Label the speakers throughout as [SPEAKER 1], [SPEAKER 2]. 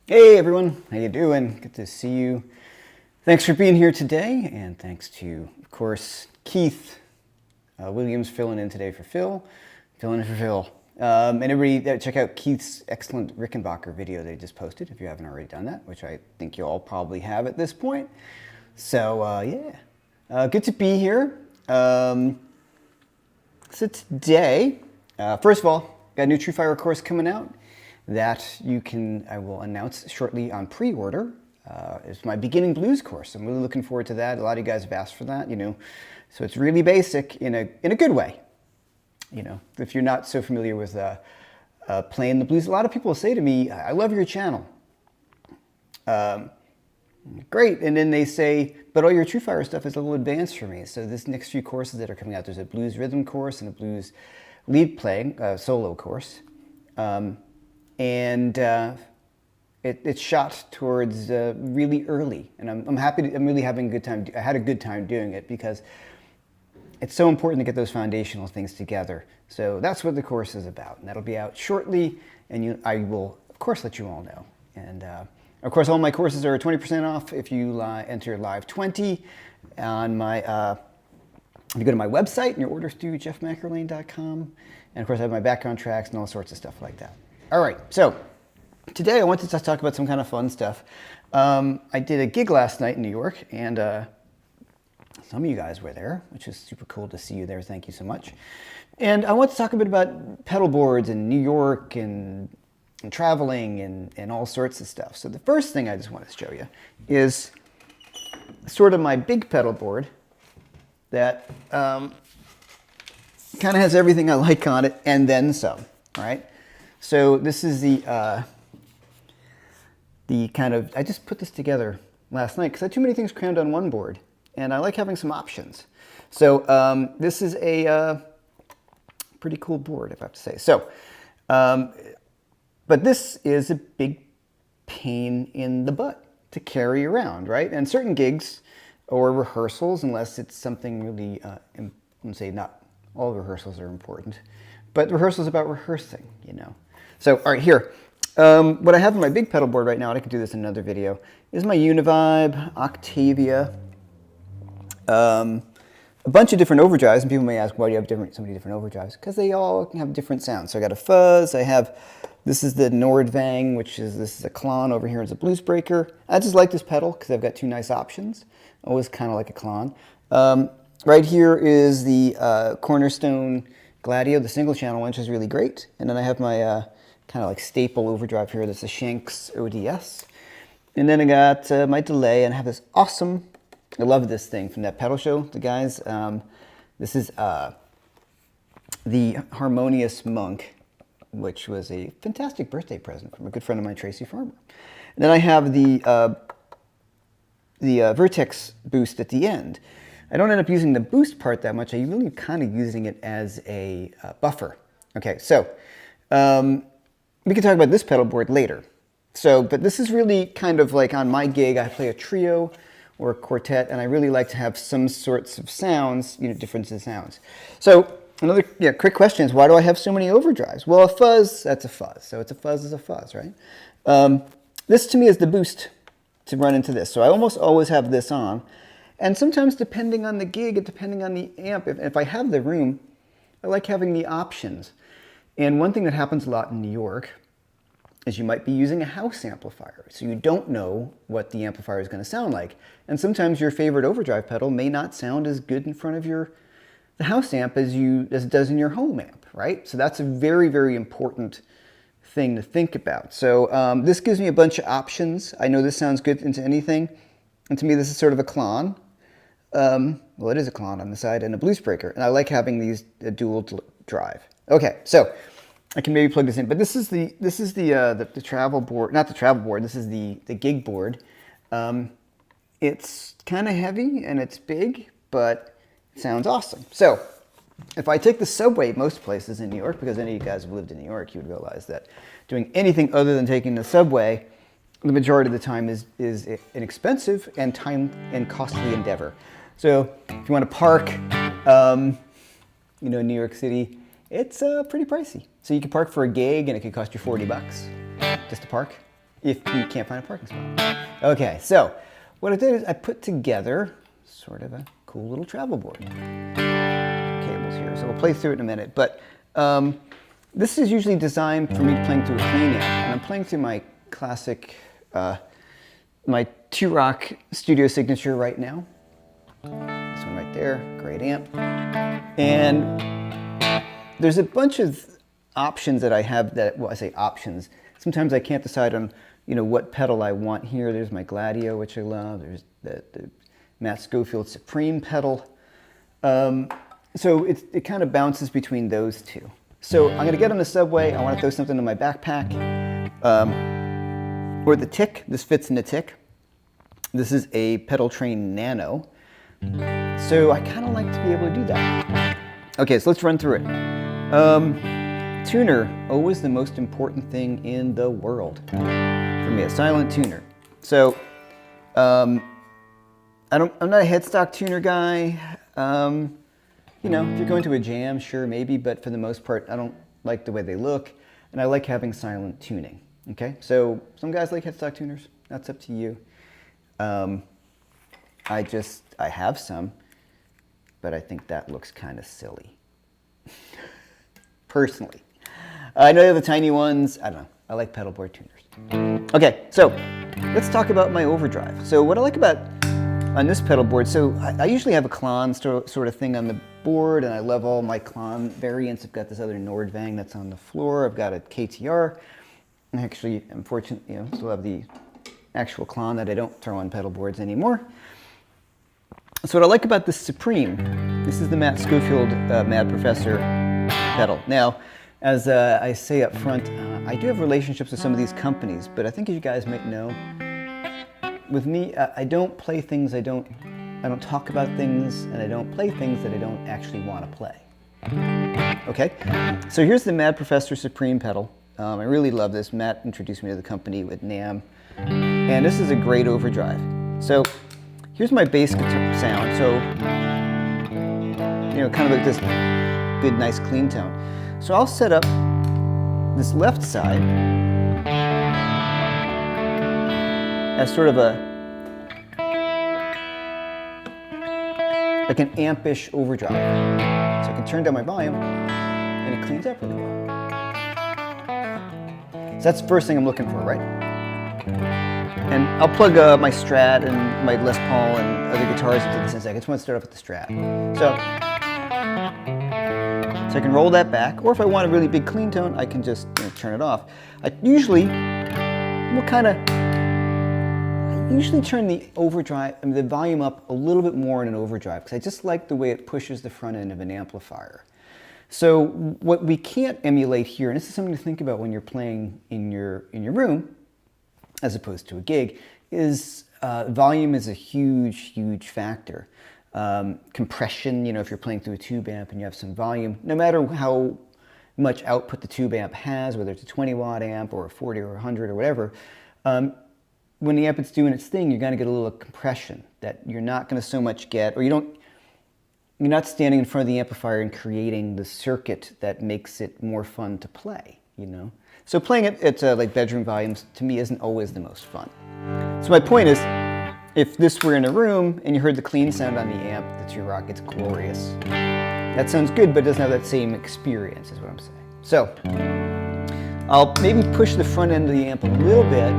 [SPEAKER 1] Hey everyone, how you doing? Good to see you. Thanks for being here today, and thanks to, of course, Keith Williams filling in today for Phil. And everybody, check out Keith's excellent Rickenbacker video they just posted, if you haven't already done that, which I think you all probably have at this point. So, good to be here. So today, first of all, got a new TrueFire course coming out that I will announce shortly on pre-order. It's my beginning blues course. I'm really looking forward to that. A lot of you guys have asked for that, so it's really basic in a good way. If you're not so familiar with playing the blues, a lot of people say to me, I love your channel. Great, and then they say, but all your TrueFire stuff is a little advanced for me. So this next few courses that are coming out, there's a blues rhythm course and a blues lead playing solo course. It's shot towards really early, and I'm happy. I'm really having a good time. I had a good time doing it because it's so important to get those foundational things together. So that's what the course is about, and that'll be out shortly. And I will, of course, let you all know. And of course, all my courses are 20% off if you enter Live 20 on my. If you go to my website and your orders through Jeff-McErlain.com, and of course, I have my background tracks and all sorts of stuff like that. All right, so today I wanted to talk about some kind of fun stuff. I did a gig last night in New York, and some of you guys were there, which is super cool to see you there. Thank you so much. And I want to talk a bit about pedal boards in New York and traveling and all sorts of stuff. So the first thing I just want to show you is sort of my big pedal board that kind of has everything I like on it and then some, all right? So this is the kind of, I just put this together last night because I had too many things crammed on one board, and I like having some options. So this is a pretty cool board, if I have to say. So, but this is a big pain in the butt to carry around, right? And certain gigs or rehearsals, unless it's something really, let's say not all rehearsals are important, but rehearsals about rehearsing, So, all right, here. What I have on my big pedal board right now, and I can do this in another video, is my Univibe, Octavia, a bunch of different overdrives. And people may ask, why do you have so many different overdrives? Because they all have different sounds. So I got a fuzz. This is the Nordvang, this is a Klon. Over here is a blues breaker. I just like this pedal because I've got two nice options. Always kind of like a Klon. Right here is the Cornerstone Gladio, the single channel one, which is really great. And then I have my kind of like staple overdrive here. That's a Shanks ODS. And then I got my delay, and I have this awesome, I love this thing from that pedal show, the guys. This is the Harmonious Monk, which was a fantastic birthday present from a good friend of mine, Tracy Farmer. And then I have the Vertex Boost at the end. I don't end up using the boost part that much. I'm really kind of using it as a buffer. Okay, so we can talk about this pedal board later. So, but this is really kind of like on my gig, I play a trio or a quartet, and I really like to have some sorts of sounds, different sounds. So another quick question is, why do I have so many overdrives? Well, a fuzz, that's a fuzz. So it's a fuzz is a fuzz, right? This to me is the boost to run into this. So I almost always have this on. And sometimes depending on the gig and depending on the amp, if I have the room, I like having the options. And one thing that happens a lot in New York is you might be using a house amplifier. So you don't know what the amplifier is going to sound like. And sometimes your favorite overdrive pedal may not sound as good in front of the house amp as it does in your home amp, right? So that's a very, very important thing to think about. So this gives me a bunch of options. I know this sounds good into anything. And to me, this is sort of a Klon. Well, it is a Klon on the side and a blues breaker. And I like having these dual drive. Okay, so I can maybe plug this in. But this is the travel board, not the travel board. This is the gig board. It's kind of heavy and it's big, but it sounds awesome. So if I take the subway most places in New York, because any of you guys have lived in New York, you would realize that doing anything other than taking the subway, the majority of the time is an expensive and time and costly endeavor. So if you want to park, in New York City, it's pretty pricey. So you can park for a gig and it could cost you $40 just to park. if you can't find a parking spot. Okay, so what I did is I put together sort of a cool little travel board. Cables here, so we'll play through it in a minute. But this is usually designed for me playing through a clean amp, and I'm playing through my classic, my T-Rock Studio Signature right now. This one right there, great amp. And there's a bunch of options that I have that, well, I say options. Sometimes I can't decide on, what pedal I want here. There's my Gladio, which I love. There's the Matt Scofield Supreme pedal. So it kind of bounces between those two. So I'm gonna get on the subway. I wanna throw something in my backpack. Or the Tick, this fits in the Tick. This is a Pedal Train Nano. So I kind of like to be able to do that. Okay, so let's run through it. Tuner, always the most important thing in the world. For me, a silent tuner. So, I'm not a headstock tuner guy. If you're going to a jam, sure, maybe, but for the most part, I don't like the way they look, and I like having silent tuning. Okay, so some guys like headstock tuners. That's up to you. I have some, but I think that looks kind of silly. Personally. I know the tiny ones. I don't know. I like pedalboard tuners. Okay, so let's talk about my Overdrive. So what I like about on this pedal board, so I usually have a Klon sort of thing on the board, and I love all my Klon variants. I've got this other Nordvang that's on the floor. I've got a KTR. Actually, I'm fortunate, still have the actual Klon that I don't throw on pedal boards anymore. So what I like about this Supreme, this is the Matt Scofield Mad Professor pedal. Now, as I say up front, I do have relationships with some of these companies, but I think as you guys might know, with me, I don't play things I don't talk about things, and I don't play things that I don't actually want to play. Okay, so here's the Mad Professor Supreme pedal. I really love this. Matt introduced me to the company with NAMM, and this is a great overdrive. So here's my bass guitar sound. So, kind of like this good, nice, clean tone. So I'll set up this left side as sort of like an ampish overdrive. So I can turn down my volume and it cleans up really well. So that's the first thing I'm looking for, right? And I'll plug my Strat and my Les Paul and other guitars into this in a second. I just want to start off with the Strat. So I can roll that back, or if I want a really big clean tone, I can just turn it off. I usually turn the overdrive, the volume up a little bit more in an overdrive, because I just like the way it pushes the front end of an amplifier. So what we can't emulate here, and this is something to think about when you're playing in your room, as opposed to a gig, is volume is a huge factor. Compression, if you're playing through a tube amp and you have some volume, no matter how much output the tube amp has, whether it's a 20 watt amp or a 40 or 100 or whatever, when the amp is doing its thing, you're going to get a little compression that you're not going to so much get, or you're not standing in front of the amplifier and creating the circuit that makes it more fun to play, So playing it at like bedroom volumes, to me, isn't always the most fun. So my point is, if this were in a room and you heard the clean sound on the amp, the T-Rock, it's glorious. That sounds good, but it doesn't have that same experience, is what I'm saying. So I'll maybe push the front end of the amp a little bit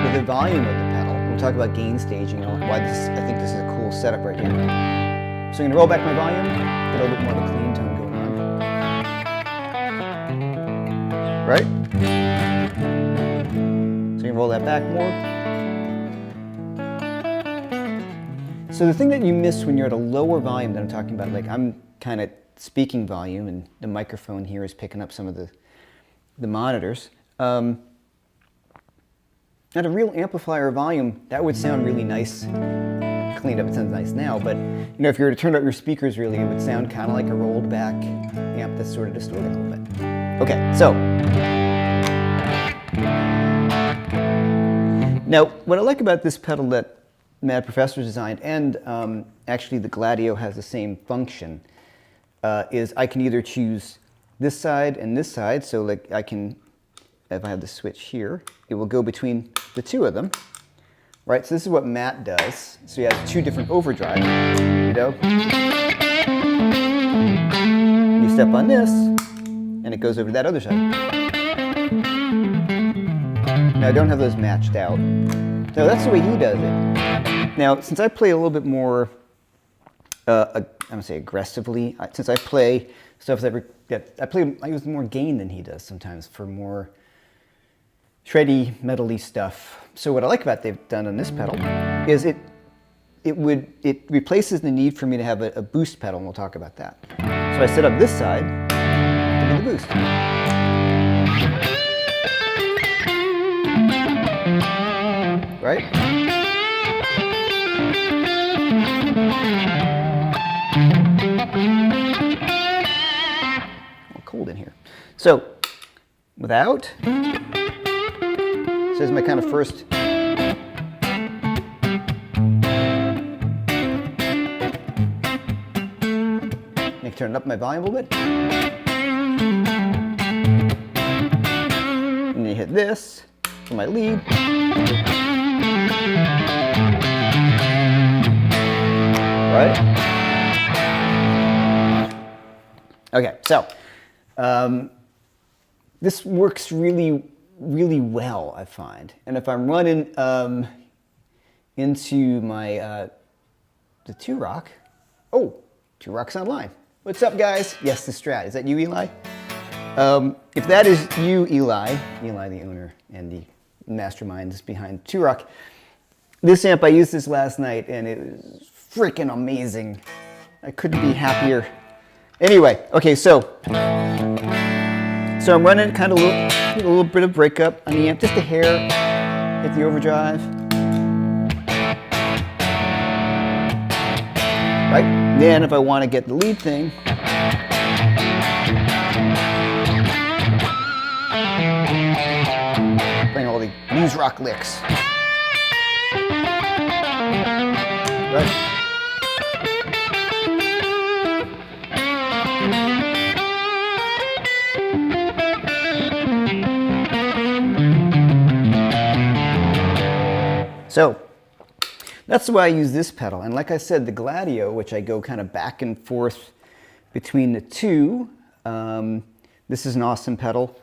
[SPEAKER 1] with the volume of the pedal. We'll talk about gain staging and why I think this is a cool setup right here. So I'm going to roll back my volume, get a little bit more of a clean tone going on. Right? So you can roll that back more. So the thing that you miss when you're at a lower volume that I'm talking about, like I'm kind of speaking volume and the microphone here is picking up some of the monitors. At a real amplifier volume, that would sound really nice. Cleaned up, it sounds nice now, but if you were to turn up your speakers really, it would sound kind of like a rolled back amp that's sort of distorted a little bit. Okay, so. Now, what I like about this pedal that Mad Professor designed, and actually the Gladio has the same function, is I can either choose this side and this side, so like I can, if I have the switch here, it will go between the two of them, right? So this is what Matt does. So he has two different overdrives, you know? You step on this, and it goes over to that other side. Now I don't have those matched out. So that's the way he does it. Now, since I play a little bit more, I'm gonna say aggressively, since I play stuff that I use more gain than he does sometimes for more shreddy, metally stuff. So what I like about they've done on this pedal is it replaces the need for me to have a boost pedal, and we'll talk about that. So I set up this side to do the boost. Right? Cold in here. So, without, this is my kind of first. Make turn up my volume a little bit. And you hit this for my lead. Right? Okay, so this works really, really well, I find. And if I'm running into my the 2-Rock, oh, 2-Rock's online. What's up, guys? Yes, the Strat. Is that you, Eli? If that is you, Eli, the owner and the masterminds behind 2-Rock, this amp, I used this last night, and it was freaking amazing. I couldn't be happier. Anyway, okay, so I'm running kind of a little bit of breakup on the amp, just a hair, hit the overdrive. Right? Then if I want to get the lead thing, playing all the blues rock licks. Right? So that's why I use this pedal. And like I said, the Gladio, which I go kind of back and forth between the two, this is an awesome pedal.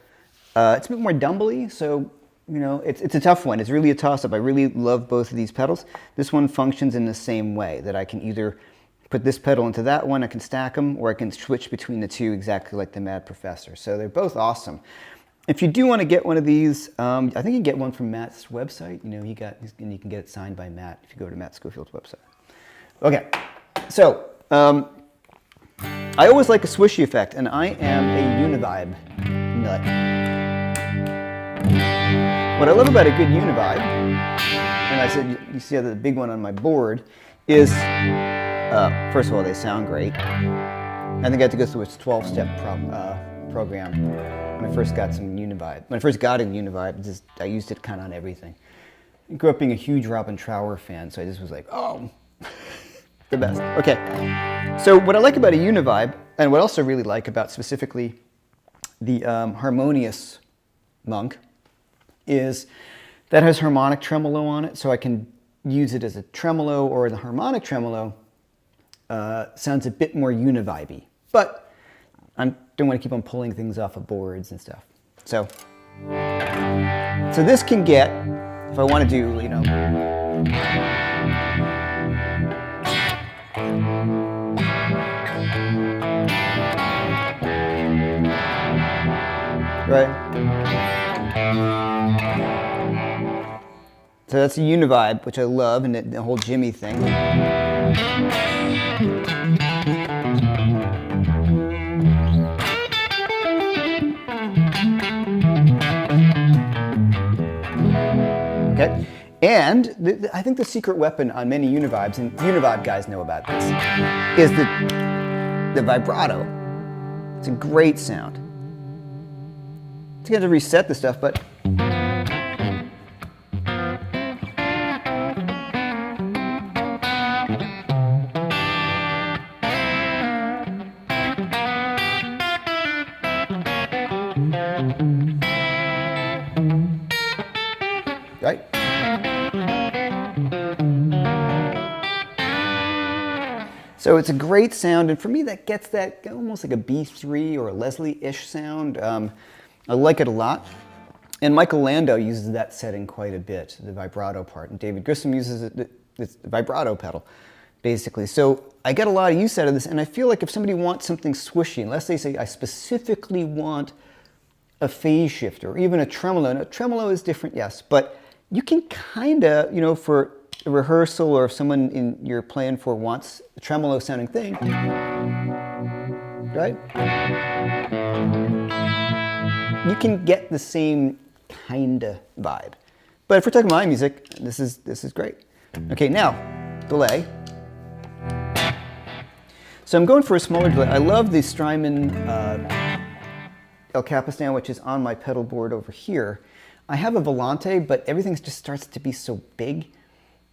[SPEAKER 1] It's a bit more dumbly, so you know, it's a tough one. It's really a toss-up. I really love both of these pedals. This one functions in the same way, that I can either put this pedal into that one, I can stack them, or I can switch between the two exactly like the Mad Professor. So they're both awesome. If you do want to get one of these, I think you can get one from Matt's website. You know, and you can get it signed by Matt if you go to Matt Scofield's website. Okay, so I always like a swishy effect, and I am a Univibe nut. What I love about a good Univibe, and I said you see the big one on my board, is first of all, they sound great. I think I had to go through its 12-step program when I first got some Univibe. When I first got a Univibe, I used it kind of on everything. I grew up being a huge Robin Trower fan, so I just was like, oh, the best. Okay, so what I like about a Univibe, and what else I really like about specifically the Harmonious Monk, is that has harmonic tremolo on it, so I can use it as a tremolo, or the harmonic tremolo sounds a bit more Univibe-y. But I don't want to keep on pulling things off of boards and stuff. So this can get, if I want to do, you know, right? So that's a Univibe, which I love, and the whole Jimmy thing. Okay, and I think the secret weapon on many Univibes, and Univibe guys know about this, is the vibrato. It's a great sound. So you have to reset the stuff, but right? So it's a great sound, and for me that gets that almost like a B3 or a Leslie-ish sound. I like it a lot. And Michael Landau uses that setting quite a bit, the vibrato part, and David Grissom uses it, it's the vibrato pedal, basically. So I get a lot of use out of this, and I feel like if somebody wants something swishy, unless they say, I specifically want a phase shifter, or even a tremolo. Now, tremolo is different, yes, but you can kind of, you know, for a rehearsal, or if someone you're playing for wants a tremolo sounding thing, right? You can get the same kind of vibe. But if we're talking my music, this is great. Okay, now, delay. So I'm going for a smaller delay. I love the Strymon El Capistan, which is on my pedal board over here. I have a Volante, but everything just starts to be so big.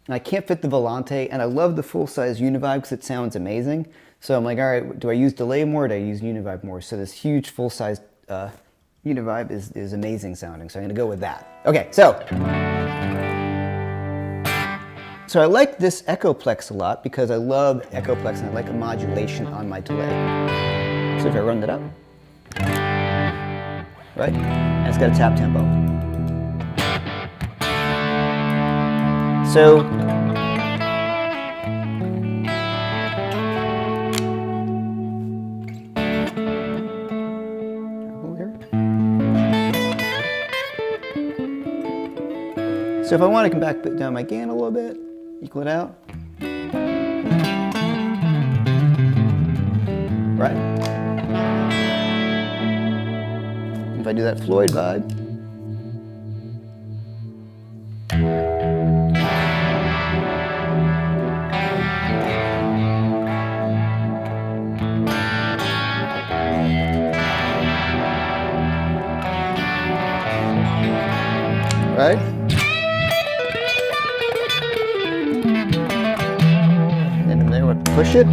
[SPEAKER 1] And I can't fit the Volante, and I love the full-size Univibe because it sounds amazing. So I'm like, all right, do I use delay more, or do I use Univibe more? So this huge full-size Univibe is amazing sounding, so I'm going to go with that. Okay, so I like this Echoplex a lot because I love Echoplex and I like a modulation on my delay. So if I run that up, right, and it's got a tap tempo. So if I want to come back down my gain a little bit, equal it out. Right? If I do that Floyd vibe. Right? And then we'll push it.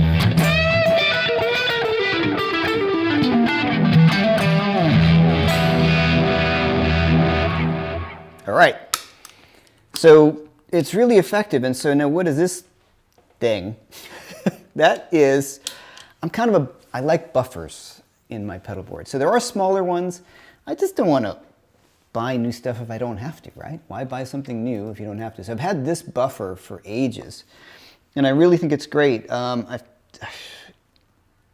[SPEAKER 1] All right. So it's really effective. And so now what is this thing? That is, I like buffers in my pedal board. So there are smaller ones. I just don't want to buy new stuff if I don't have to, right? Why buy something new if you don't have to? So I've had this buffer for ages, and I really think it's great.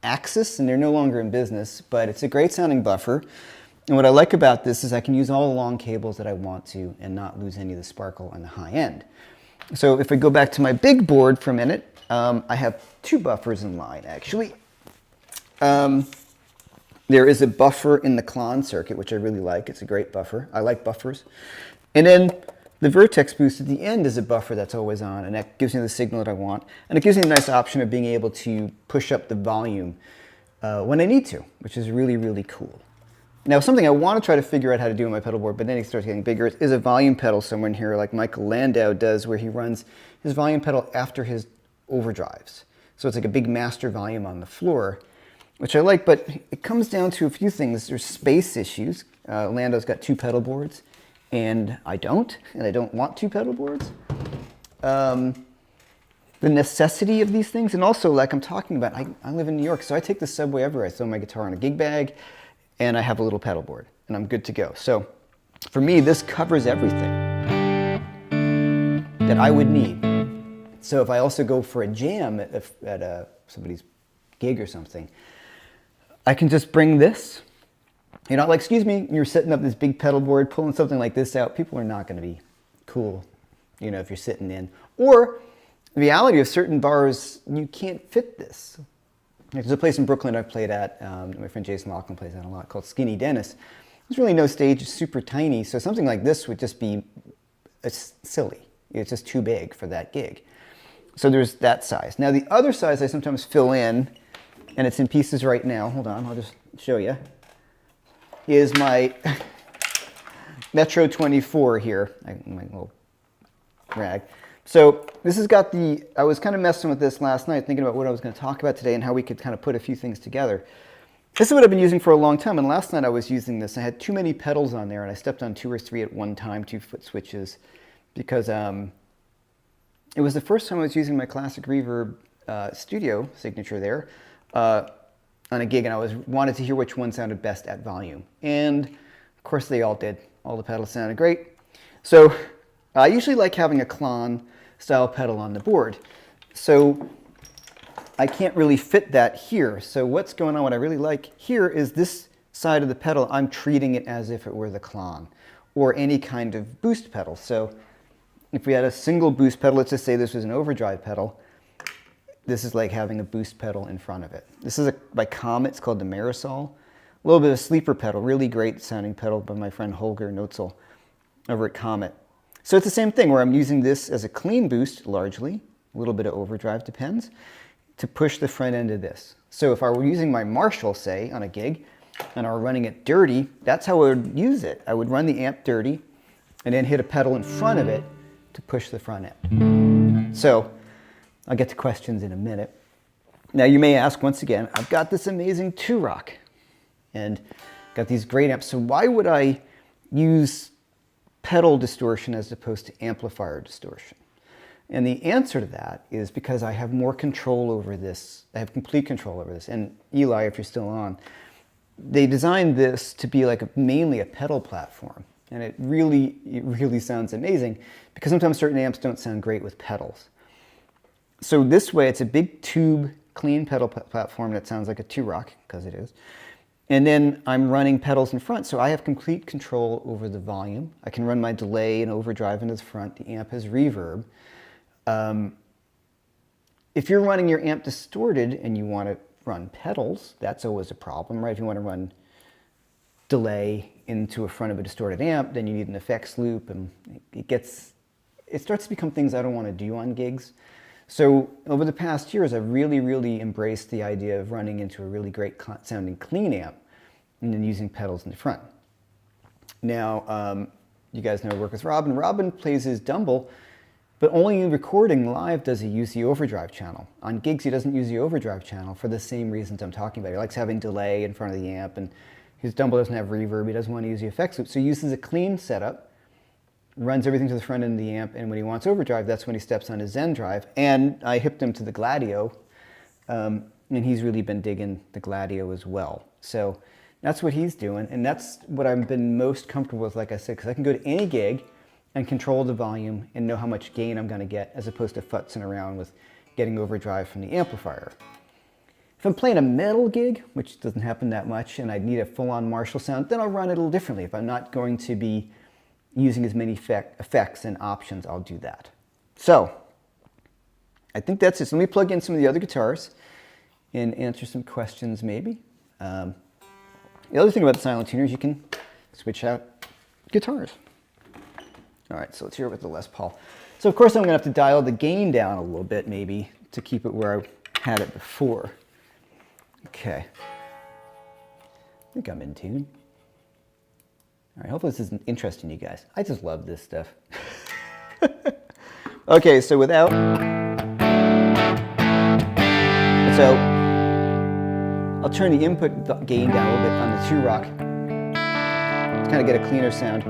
[SPEAKER 1] Axis, and they're no longer in business, but it's a great sounding buffer. And what I like about this is I can use all the long cables that I want to and not lose any of the sparkle on the high end. So if I go back to my big board for a minute, I have two buffers in line, actually. There is a buffer in the Klon circuit, which I really like. It's a great buffer. I like buffers. And then the Vertex Boost at the end is a buffer that's always on, and that gives me the signal that I want. And it gives me the nice option of being able to push up the volume when I need to, which is really, really cool. Now, something I want to try to figure out how to do on my pedal board, but then it starts getting bigger, is a volume pedal somewhere in here like Michael Landau does, where he runs his volume pedal after his overdrives. So it's like a big master volume on the floor, which I like, but it comes down to a few things. There's space issues. Landau's got two pedal boards, and I don't want two pedal boards. The necessity of these things, and also, like I'm talking about, I live in New York, so I take the subway everywhere. I throw my guitar in a gig bag, and I have a little pedal board, and I'm good to go. So for me, this covers everything that I would need. So if I also go for a jam at somebody's gig or something, I can just bring this. You're not like, excuse me, you're setting up this big pedal board, pulling something like this out. People are not going to be cool, you know, if you're sitting in. Or the reality of certain bars, you can't fit this. There's a place in Brooklyn I've played at, my friend Jason Laughlin plays at a lot, called Skinny Dennis. There's really no stage, it's super tiny, so something like this would just be silly. It's just too big for that gig. So there's that size. Now the other size I sometimes fill in, and it's in pieces right now, hold on, I'll just show you, is my Metro 24 here, my little rag. So this has got I was kind of messing with this last night, thinking about what I was going to talk about today and how we could kind of put a few things together. This is what I've been using for a long time, and last night I was using this. I had too many pedals on there, and I stepped on 2 or 3 at one time, 2-foot switches, because it was the first time I was using my classic reverb studio signature there on a gig, and I wanted to hear which one sounded best at volume. And of course they all did. All the pedals sounded great. So I usually like having a Klon style pedal on the board. So I can't really fit that here. So what's going on, what I really like here is this side of the pedal, I'm treating it as if it were the Klon or any kind of boost pedal. So if we had a single boost pedal, let's just say this was an overdrive pedal, this is like having a boost pedal in front of it. This is by Comet, it's called the Marisol. A little bit of a sleeper pedal, really great sounding pedal by my friend Holger Notzel over at Comet. So it's the same thing where I'm using this as a clean boost largely, a little bit of overdrive depends, to push the front end of this. So if I were using my Marshall, say, on a gig, and I were running it dirty, that's how I would use it. I would run the amp dirty and then hit a pedal in front of it to push the front end. So I'll get to questions in a minute. Now you may ask once again, I've got this amazing 2-rock and got these great amps, so why would I use pedal distortion as opposed to amplifier distortion? And the answer to that is because I have more control over this. I have complete control over this. And Eli, if you're still on, they designed this to be like mainly a pedal platform. And it really sounds amazing because sometimes certain amps don't sound great with pedals. So this way, it's a big tube, clean pedal platform that sounds like a 2-rock, because it is. And then I'm running pedals in front, so I have complete control over the volume. I can run my delay and overdrive into the front. The amp has reverb. If you're running your amp distorted and you want to run pedals, that's always a problem, right? If you want to run delay into a front of a distorted amp, then you need an effects loop, and it starts to become things I don't want to do on gigs. So over the past years, I've really embraced the idea of running into a really great sounding clean amp and then using pedals in the front. Now, you guys know I work with Robin. Robin plays his Dumble, but only in recording live does he use the overdrive channel. On gigs, he doesn't use the overdrive channel for the same reasons I'm talking about. He likes having delay in front of the amp, and his Dumble doesn't have reverb. He doesn't want to use the effects loop, so he uses a clean setup, runs everything to the front end of the amp, and when he wants overdrive, that's when he steps on his Zen drive. And I hipped him to the Gladio, and he's really been digging the Gladio as well. So that's what he's doing, and that's what I've been most comfortable with, like I said, because I can go to any gig and control the volume and know how much gain I'm going to get, as opposed to futzing around with getting overdrive from the amplifier. If I'm playing a metal gig, which doesn't happen that much, and I need a full-on Marshall sound, then I'll run it a little differently. If I'm not going to be using as many effects and options, I'll do that. So I think that's it. So let me plug in some of the other guitars and answer some questions maybe. The other thing about the Silent Tuner is you can switch out guitars. All right, so let's hear it with the Les Paul. So of course I'm gonna have to dial the gain down a little bit maybe to keep it where I had it before. Okay, I think I'm in tune. All right, hopefully this isn't interesting to you guys. I just love this stuff. Okay, so I'll turn the input gain down a little bit on the 2-rock to kind of get a cleaner sound.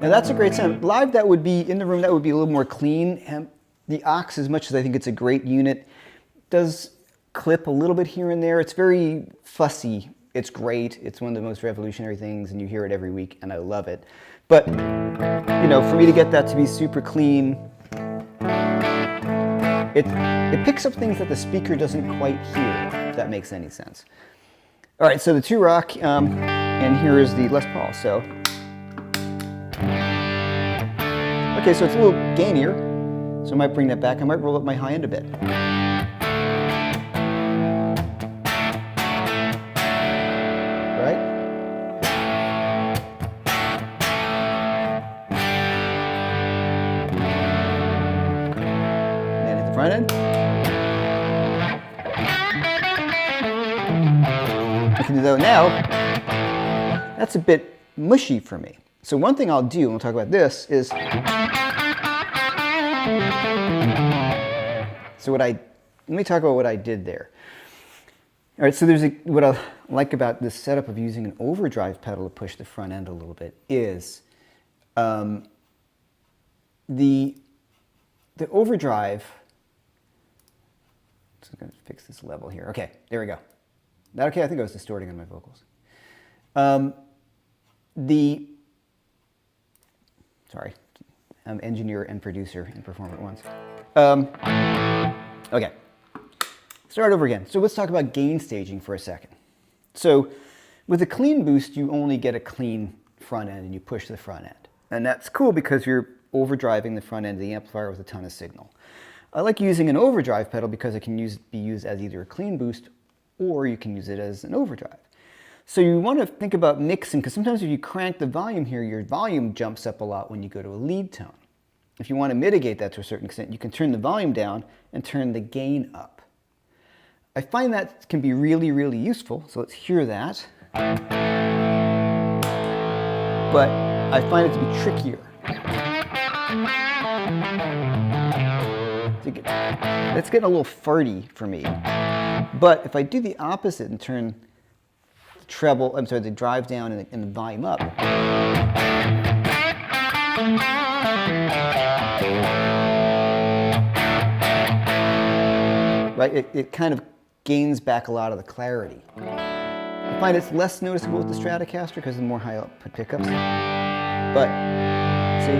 [SPEAKER 1] Now that's a great sound. Live, that would be, in the room, that would be a little more clean. And the aux, as much as I think it's a great unit, does clip a little bit here and there. It's very fussy. It's great. It's one of the most revolutionary things, and you hear it every week, and I love it. But, you know, for me to get that to be super clean, it picks up things that the speaker doesn't quite hear, if that makes any sense. All right, so the 2-rock, and here is the Les Paul. So, okay, so it's a little gainier, so I might bring that back. I might roll up my high end a bit. Right? And then at the front end. Okay, though now, that's a bit mushy for me. So one thing I'll do, and we'll talk about this, is let me talk about what I did there. All right, so what I like about this setup of using an overdrive pedal to push the front end a little bit is the overdrive just going to fix this level here. Okay, there we go. That okay? I think I was distorting on my vocals. Sorry, I'm engineer and producer and performer at once. Okay, start over again. So let's talk about gain staging for a second. So with a clean boost, you only get a clean front end and you push the front end. And that's cool because you're overdriving the front end of the amplifier with a ton of signal. I like using an overdrive pedal because it can be used as either a clean boost or you can use it as an overdrive. So you want to think about mixing, because sometimes if you crank the volume here, your volume jumps up a lot when you go to a lead tone. If you want to mitigate that to a certain extent, you can turn the volume down and turn the gain up. I find that can be really, really useful, so let's hear that. But I find it to be trickier. It's getting a little farty for me. But if I do the opposite and turn the treble, the drive down and the volume up, right, it kind of gains back a lot of the clarity. I find it's less noticeable with the Stratocaster because of the more high output pickups. But, see?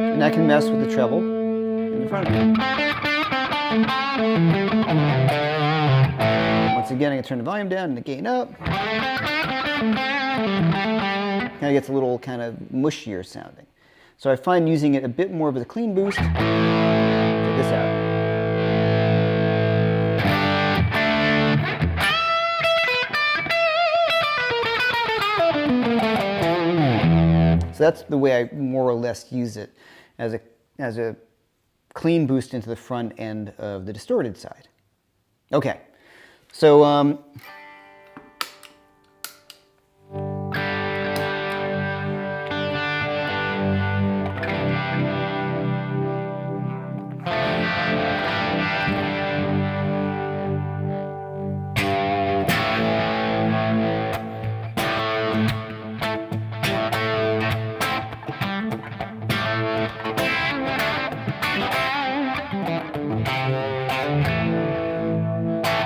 [SPEAKER 1] And I can mess with the treble in the front of it. Once again, I can turn the volume down and the gain up. Kind of gets a little kind of mushier sounding. So I find using it a bit more with a clean boost. Check this out. So that's the way I more or less use it, as a clean boost into the front end of the distorted side. Okay, so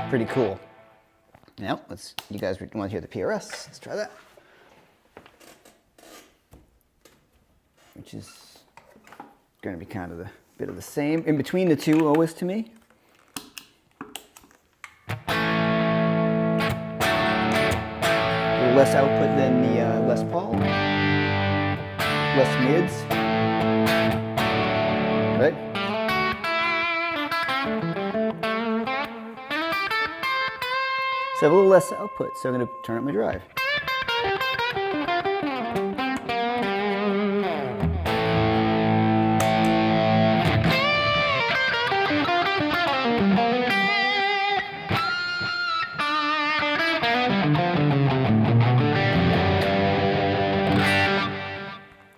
[SPEAKER 1] pretty cool. Now, you guys want to hear the PRS? Let's try that. Which is going to be kind of a bit of the same. In between the two, always to me. A little less output than the Les Paul. Less mids. Right? So I have a little less output, so I'm going to turn up my drive.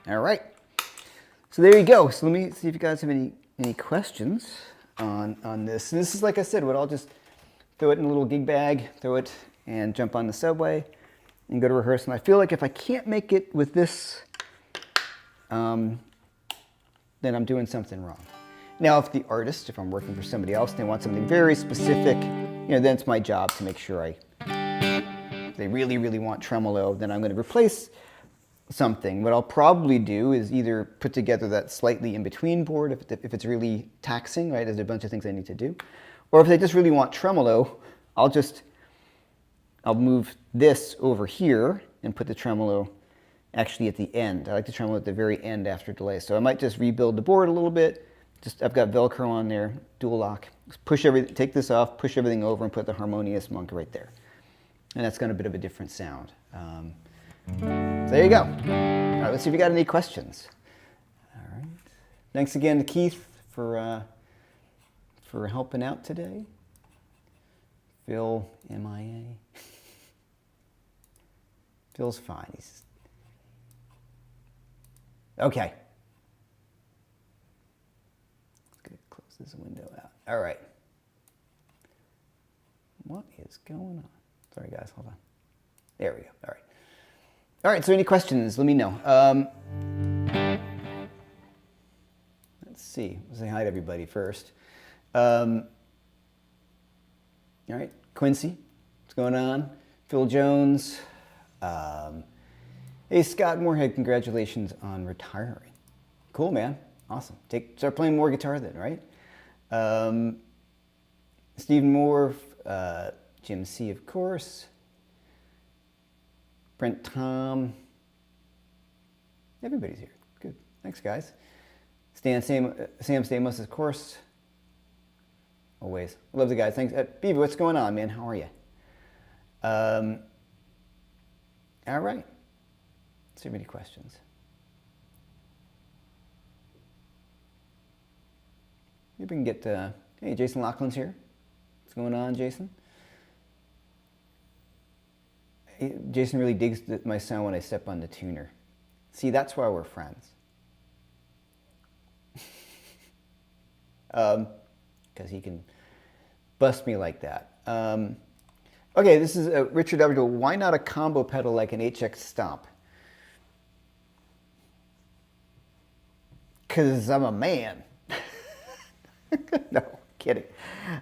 [SPEAKER 1] All right. So there you go. So let me see if you guys have any questions on this. And this is, like I said, what I'll just throw it in a little gig bag, throw it, and jump on the subway and go to rehearsal. And I feel like if I can't make it with this, then I'm doing something wrong. Now, if the artist, if I'm working for somebody else, and they want something very specific, then it's my job to make sure if they really, really want tremolo, then I'm going to replace something. What I'll probably do is either put together that slightly in-between board if it's really taxing, right? There's a bunch of things I need to do. Or if they just really want tremolo, I'll move this over here and put the tremolo actually at the end. I like the tremolo at the very end after delay. So I might just rebuild the board a little bit. I've got Velcro on there, dual lock. Take this off, push everything over, and put the harmonious monk right there. And that's got a bit of a different sound. So there you go. All right, let's see if you got any questions. All right. Thanks again to Keith for helping out today. Phil, MIA. Feels fine. Okay. Let's close this window out. All right. What is going on? Sorry, guys. Hold on. There we go. All right. All right. So, any questions? Let me know. Let's see. We'll say hi to everybody first. All right. Quincy, what's going on? Phil Jones. Hey, Scott Moorhead, congratulations on retiring. Cool, man. Awesome. Start playing more guitar then, right? Stephen Moore, Jim C, of course. Brent Tom. Everybody's here. Good. Thanks, guys. Sam Stamos, of course. Always. Love the guys. Thanks. Beaver, what's going on, man? How are you? All right. So many questions. Maybe we can get, hey, Jason Laughlin's here. What's going on, Jason? Jason really digs my sound when I step on the tuner. See, that's why we're friends. Because he can bust me like that. Okay, this is Richard Everett. Why not a combo pedal like an HX Stomp? Because I'm a man. No, kidding.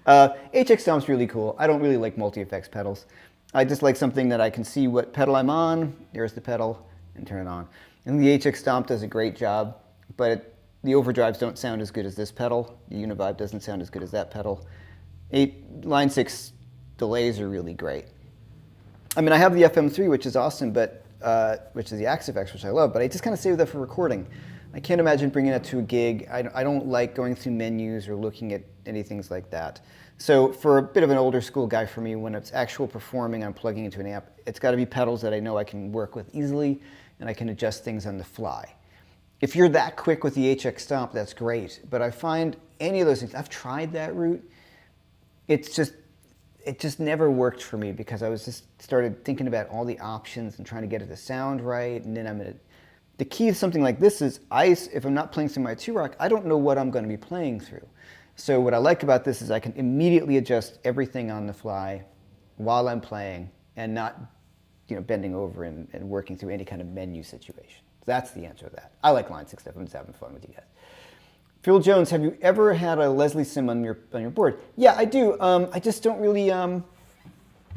[SPEAKER 1] HX Stomp's really cool. I don't really like multi-effects pedals. I just like something that I can see what pedal I'm on. There's the pedal, and turn it on. And the HX Stomp does a great job, but the Overdrives don't sound as good as this pedal. The Univibe doesn't sound as good as that pedal. Line 6 delays are really great. I mean, I have the FM3, which is awesome, but which is the Axe FX, which I love, but I just kind of save that for recording. I can't imagine bringing it to a gig. I don't like going through menus or looking at anything like that. So for a bit of an older school guy for me, when it's actual performing, I'm plugging into an amp, it's got to be pedals that I know I can work with easily and I can adjust things on the fly. If you're that quick with the HX Stomp, that's great. But I find any of those things, I've tried that route. It just never worked for me because I was just started thinking about all the options and trying to get it to sound right. And then the key to something like this is if I'm not playing through my 2-rock, I don't know what I'm going to be playing through. So what I like about this is I can immediately adjust everything on the fly while I'm playing and not bending over and working through any kind of menu situation. So that's the answer to that. I like Line 6 stuff. I'm just having fun with you guys. Phil Jones, have you ever had a Leslie Sim on your board? Yeah, I do. I just don't really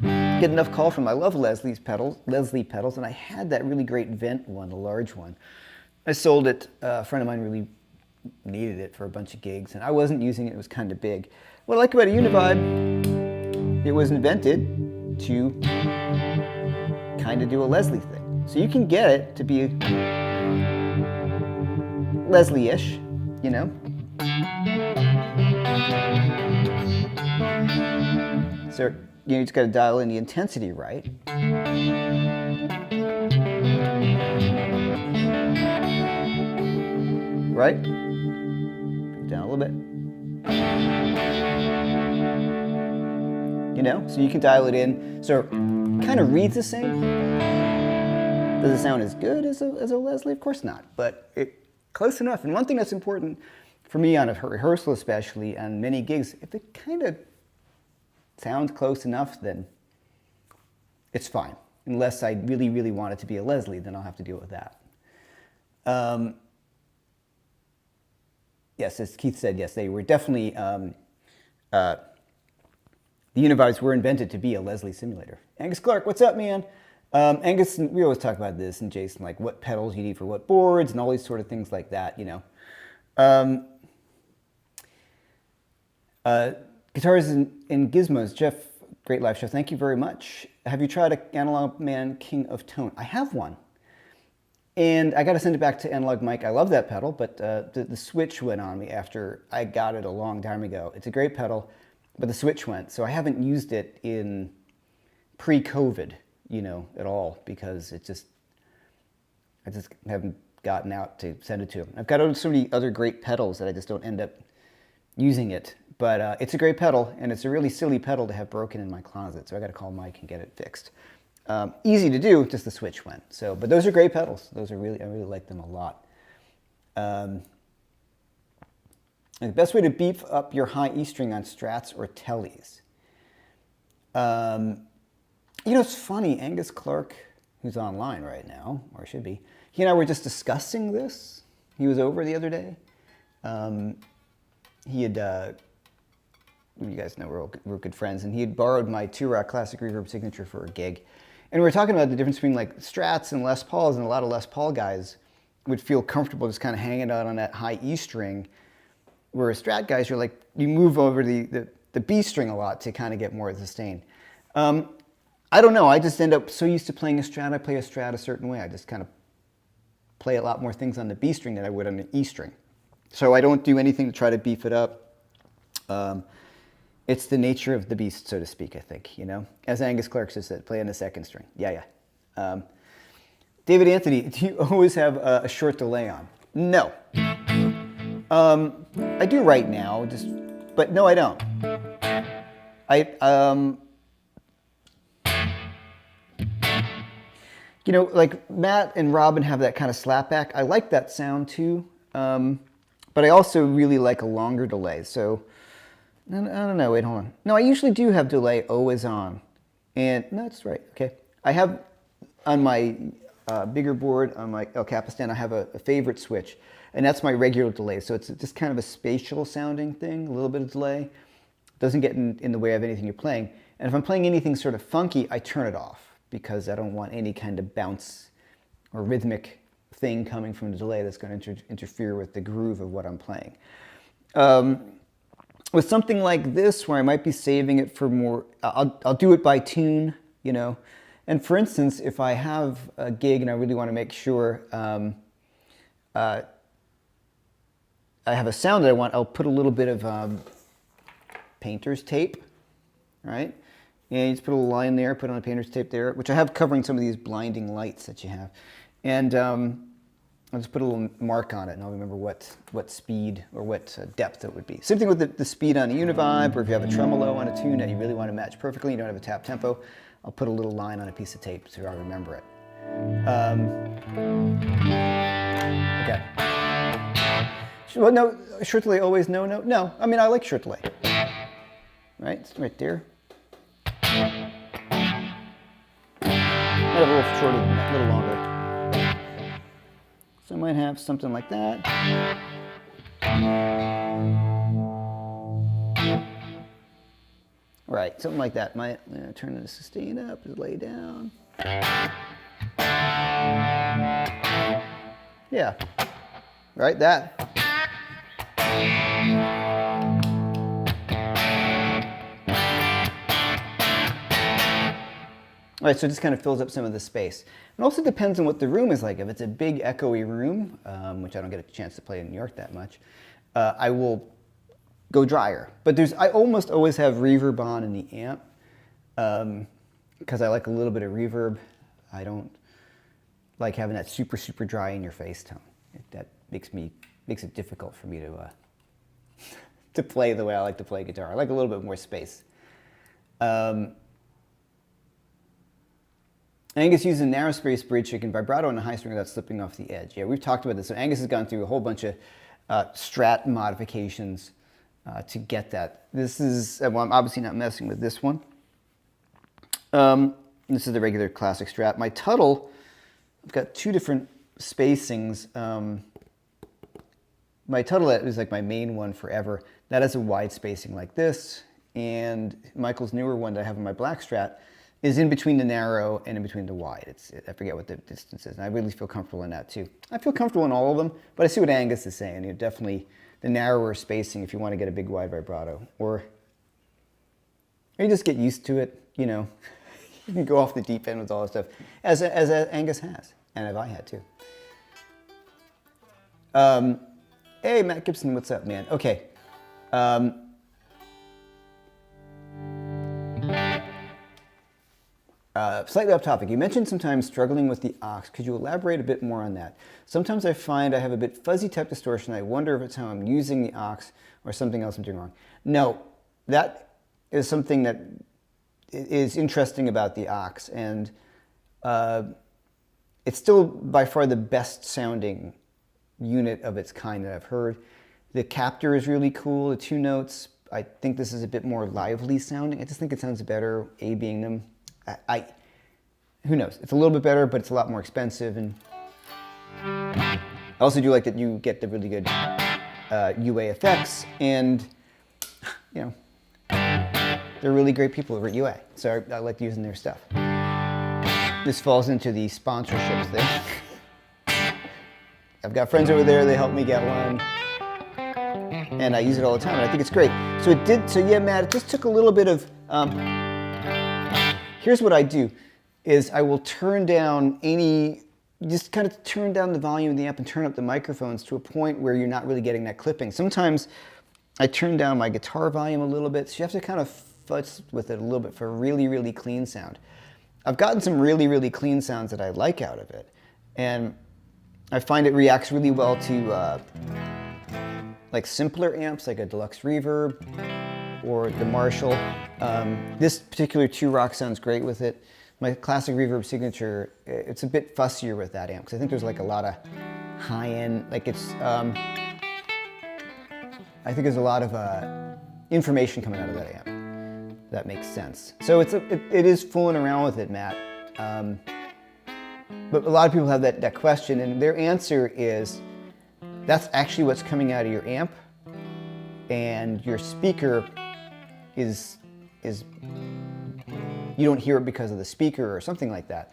[SPEAKER 1] get enough call from them. I love Leslie pedals, and I had that really great vent one, the large one. I sold it. A friend of mine really needed it for a bunch of gigs, and I wasn't using it. It was kind of big. What I like about a Univibe, it was invented to kind of do a Leslie thing. So you can get it to be Leslie-ish, So you just got to dial in the intensity right. Right? Put it down a little bit. So you can dial it in. So kind of reads the same. Does it sound as good as a Leslie? Of course not, but close enough. And one thing that's important for me on a rehearsal, especially on many gigs, if it kind of sounds close enough, then it's fine. Unless I really, really want it to be a Leslie, then I'll have to deal with that. Yes, as Keith said, yes, they were definitely, the Univibes were invented to be a Leslie simulator. Angus Clark, what's up, man? Angus, we always talk about this, and Jason, like what pedals you need for what boards, and all these sort of things like that, Guitars and Gizmos, Jeff, great live show. Thank you very much. Have you tried an Analog Man King of Tone? I have one. And I got to send it back to Analog Mike. I love that pedal, but the switch went on me after I got it a long time ago. It's a great pedal, but the switch went. So I haven't used it in pre-COVID, at all, because I just haven't gotten out to send it to him. I've got so many other great pedals that I just don't end up using it. But it's a great pedal, and it's a really silly pedal to have broken in my closet, so I got to call Mike and get it fixed. Easy to do, just the switch went. So, but those are great pedals. Those are I really like them a lot. And the best way to beef up your high E string on Strats or Tellies. You know, it's funny, Angus Clark, who's online right now, or should be, he and I were just discussing this. He was over the other day. He had, you guys know we're good friends, and he had borrowed my 2-Rock Classic Reverb Signature for a gig. And we were talking about the difference between like Strats and Les Pauls, and a lot of Les Paul guys would feel comfortable just kind of hanging out on that high E string, whereas Strat guys, you're like, you move over the B string a lot to kind of get more sustain. I don't know, I just end up so used to playing a Strat, I play a Strat a certain way. I just kind of play a lot more things on the B string than I would on the E string. So I don't do anything to try to beef it up. It's the nature of the beast, so to speak, I think, you know? As Angus Clark just said, play on the second string. Yeah. David Anthony, do you always have a short delay on? No. I do right now, but no, I don't. You know, like Matt and Robin have that kind of slapback. I like that sound too, but I also really like a longer delay. So, I don't know, wait, hold on. No, I usually do have delay always on. And, no, that's right, okay. I have, on my bigger board, on my El Capistan, I have a favorite switch, and that's my regular delay. So it's just kind of a spatial sounding thing, a little bit of delay. Doesn't get in the way of anything you're playing. And if I'm playing anything sort of funky, I turn it off, because I don't want any kind of bounce or rhythmic thing coming from the delay that's going to interfere with the groove of what I'm playing. With something like this, where I might be saving it for more, I'll do it by tune, you know. And for instance, if I have a gig and I really want to make sure I have a sound that I want, I'll put a little bit of painter's tape, right? And you just put a little line there, put on a painter's tape there, which I have covering some of these blinding lights that you have. And I'll just put a little mark on it, and I'll remember what speed or what depth it would be. Same thing with the speed on a Univibe, or if you have a tremolo on a tune that you really want to match perfectly, you don't have a tap tempo, I'll put a little line on a piece of tape so I'll remember it. Okay. Well, no, short delay always no. No, I mean, I like short delay. Right, it's right there. Might have a little shorter than that, a little longer. So I might have something like that. Right, something like that. Might turn the sustain up, lay down. Yeah, right, that. All right, so it just kind of fills up some of the space. It also depends on what the room is like. If it's a big echoey room, which I don't get a chance to play in New York that much, I will go drier. But I almost always have reverb on in the amp because I like a little bit of reverb. I don't like having that super, super dry in your face tone. That makes it difficult for me to play the way I like to play guitar. I like a little bit more space. Angus uses a narrow space bridge so you can vibrato on a high string without slipping off the edge. Yeah, we've talked about this. So Angus has gone through a whole bunch of Strat modifications to get that. This is, well, I'm obviously not messing with this one. This is the regular classic Strat. My Tuttle, I've got two different spacings. My Tuttle is like my main one forever. That has a wide spacing like this. And Michael's newer one that I have in my black Strat is in between the narrow and in between the wide. I forget what the distance is, and I really feel comfortable in that too. I feel comfortable in all of them, but I see what Angus is saying. You definitely the narrower spacing if you want to get a big wide vibrato, or you just get used to it. You know, you can go off the deep end with all this stuff, as Angus has, and as I had too. Hey, Matt Gibson, what's up, man? Okay. Slightly off topic, you mentioned sometimes struggling with the aux. Could you elaborate a bit more on that? Sometimes I find I have a bit fuzzy type distortion. I wonder if it's how I'm using the aux or something else I'm doing wrong. No, that is something that is interesting about the aux. And it's still by far the best sounding unit of its kind that I've heard. The captor is really cool, the 2 notes. I think this is a bit more lively sounding. I just think it sounds better, A being them. Who knows? It's a little bit better, but it's a lot more expensive. And I also do like that you get the really good UA effects, and you know, they're really great people over at UA, so I like using their stuff. This falls into the sponsorships thing. I've got friends over there, they helped me get one, and I use it all the time, and I think it's great. So yeah, Matt, it just took a little bit of, here's what I do, is I will turn down just kind of turn down the volume of the amp and turn up the microphones to a point where you're not really getting that clipping. Sometimes I turn down my guitar volume a little bit, so you have to kind of futz with it a little bit for a really, really clean sound. I've gotten some really, really clean sounds that I like out of it, and I find it reacts really well to like simpler amps, like a Deluxe Reverb or the Marshall. This particular 2-Rock sounds great with it. My Classic Reverb Signature, it's a bit fussier with that amp, because I think there's like a lot of high-end, like it's, I think there's a lot of information coming out of that amp. That makes sense. So it is fooling around with it, Matt. But a lot of people have that question, and their answer is, that's actually what's coming out of your amp, and your speaker is you don't hear it because of the speaker or something like that.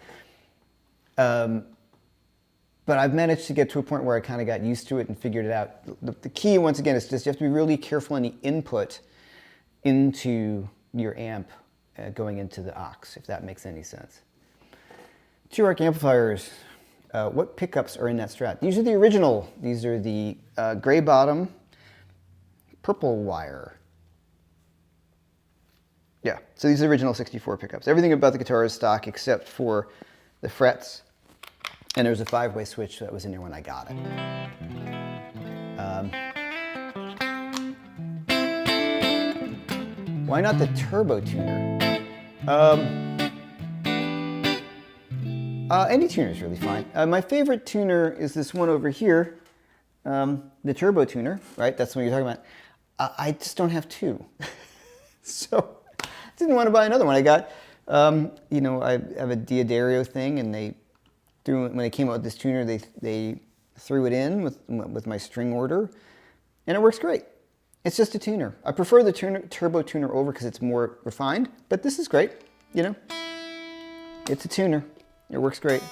[SPEAKER 1] But I've managed to get to a point where I kind of got used to it and figured it out. The key, once again, is just you have to be really careful on the input into your amp going into the aux, if that makes any sense. 2-Rock amplifiers, what pickups are in that Strat? These are the original. These are the gray bottom, purple wire. Yeah, so these are the original 64 pickups. Everything about the guitar is stock except for the frets. And there's a 5-way switch that was in there when I got it. Why not the turbo tuner? Any tuner is really fine. My favorite tuner is this one over here, the turbo tuner, right? That's what you're talking about. I just don't have 2. So I didn't want to buy another one. I got, you know, I have a D'Addario thing, and when they came out with this tuner, they threw it in with my string order, and it works great. It's just a tuner. I prefer the turbo tuner over because it's more refined, but this is great, you know. It's a tuner. It works great.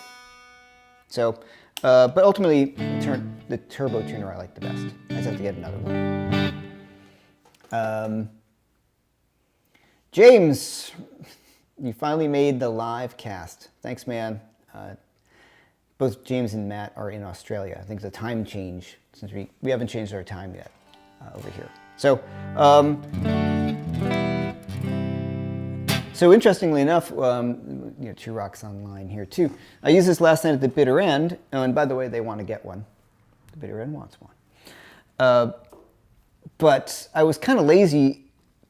[SPEAKER 1] So, but ultimately, the turbo tuner I like the best. I just have to get another one. James, you finally made the live cast. Thanks, man. Both James and Matt are in Australia. I think it's a time change since we haven't changed our time yet over here. So, so interestingly enough, you know, 2-Rock's online here too. I used this last night at the bitter end, and by the way, they want to get one. The bitter end wants one. But I was kind of lazy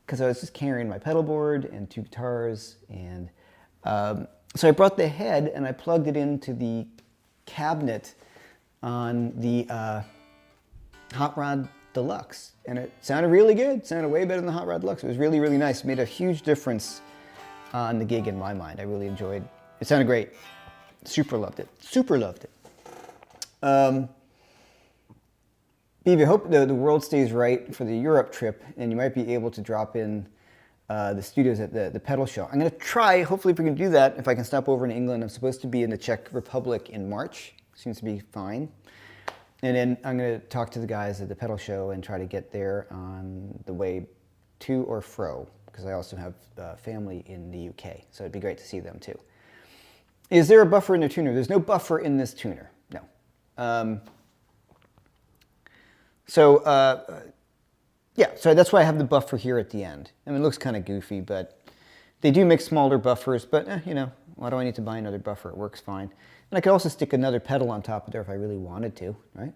[SPEAKER 1] because I was just carrying my pedal board and 2 guitars, and so I brought the head and I plugged it into the cabinet on the Hot Rod Deluxe, and it sounded really good. It sounded way better than the Hot Rod Deluxe. It was really, really nice. It made a huge difference on the gig in my mind. I really enjoyed it. It sounded great. Super loved it. Super loved it. Beav, I hope the world stays right for the Europe trip, and you might be able to drop in the studios at the pedal show. I'm going to try, hopefully if we can do that, if I can stop over in England. I'm supposed to be in the Czech Republic in March. Seems to be fine. And then I'm going to talk to the guys at the pedal show and try to get there on the way to or fro, because I also have family in the UK, so it'd be great to see them too. Is there a buffer in the tuner? There's no buffer in this tuner, no. Yeah, so that's why I have the buffer here at the end. I mean, it looks kind of goofy, but they do make smaller buffers, but you know, why do I need to buy another buffer? It works fine. And I could also stick another pedal on top of there if I really wanted to, right?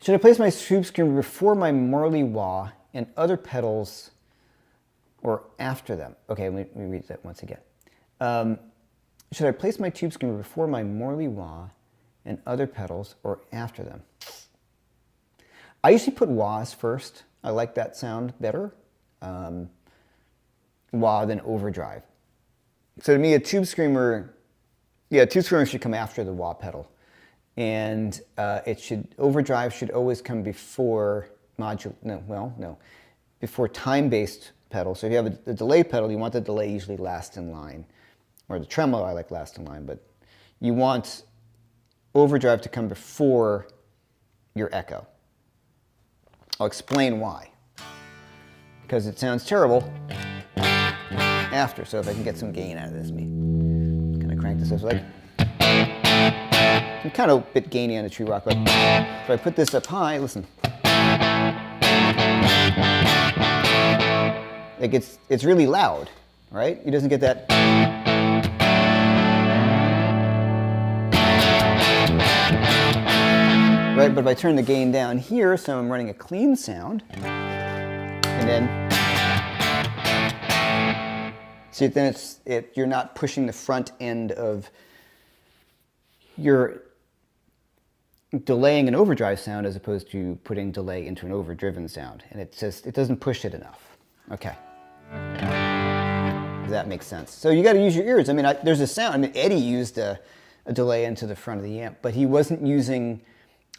[SPEAKER 1] Should I place my tube screamer before my Marley wah and other pedals or after them? Okay, let me read that once again. Should I place my tube screamer before my Morley wah and other pedals or after them? I usually put wahs first. I like that sound better. Wah than overdrive. So to me, a tube screamer, yeah, tube screamer should come after the wah pedal. And overdrive should always come before before time-based pedal. So if you have a delay pedal, you want the delay usually last in line. Or the tremolo, I like last in line, but you want overdrive to come before your echo. I'll explain why. Because it sounds terrible after. So if I can get some gain out of this, kind of crank this up. So like, I'm kind of a bit gainy on the tree rock, but if I put this up high, listen. Like it's really loud, right? It doesn't get that. Right, but if I turn the gain down here, so I'm running a clean sound, and then, see, then you're not pushing the front end of, you're delaying an overdrive sound as opposed to putting delay into an overdriven sound, and it doesn't push it enough. Okay. Does that make sense? So you got to use your ears. I mean, there's a sound. I mean, Eddie used a delay into the front of the amp, but he wasn't using